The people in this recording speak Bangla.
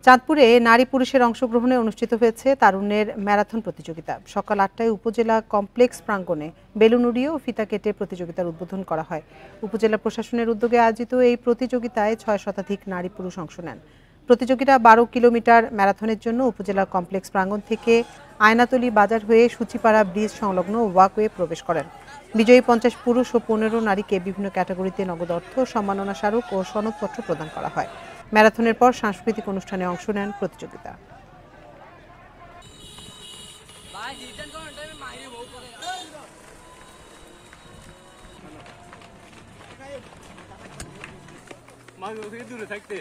চাঁদপুরে নারী পুরুষের অংশগ্রহণে অনুষ্ঠিত হয়েছে তারুণ্যের ম্যারাথন প্রতিযোগিতা। সকাল ৮টায় উপজেলা কমপ্লেক্স প্রাঙ্গণে বেলুন উড়িয়ে ও ফিতা কেটে প্রতিযোগিতার উদ্বোধন করা হয়। উপজেলা প্রশাসনের উদ্যোগে আয়োজিত এই প্রতিযোগিতায় ৬ শতাধিক নারী পুরুষ অংশ নেন। প্রতিযোগিতা ১২ কিলোমিটার ম্যারাথনের জন্য উপজেলা কমপ্লেক্স প্রাঙ্গণ থেকে আয়নাতলী বাজার হয়ে সূচিপাড়া ব্রিজ সংলগ্ন ওয়াকওয়ে প্রবেশ করেন। বিজয়ী ৫০ পুরুষ ও ১৫ নারীকে বিভিন্ন ক্যাটাগরিতে নগদ অর্থ, সম্মাননা স্মারক ও সনদপত্র প্রদান করা হয়। ম্যারাথনের পর সাংস্কৃতিক অনুষ্ঠানে অংশ নেন প্রতিযোগিতা। দূরে থাকতে